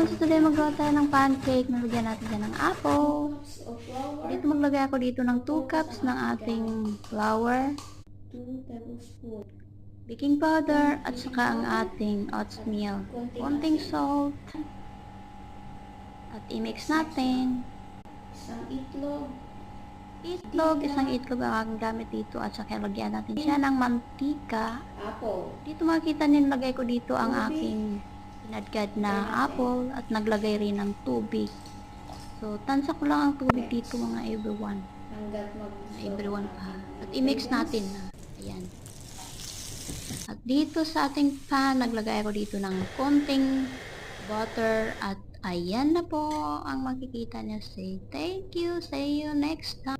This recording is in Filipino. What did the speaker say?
everyone! So today magawa tayo ng pancake. Nalagyan natin dyan ng apple. Dito maglagay ako dito ng 2 cups ng ating flour, 2 tablespoon, baking powder, at saka ang ating oatmeal. Konting salt. At i-mix natin. isang itlog, Isang itlog ang aking gamit dito. At saka lagyan natin siya ng mantika. apple, Dito makikita nilagay ko dito ang aking pinadgad na apple at naglagay rin ng tubig. So, tansa ko lang ang tubig dito mga everyone. hanggat Everyone pa. At i-mix natin na. Ayan. At dito sa ating pan, naglagay ako dito ng konting butter at ayan na po ang makikita niya. Say thank you. See you next time.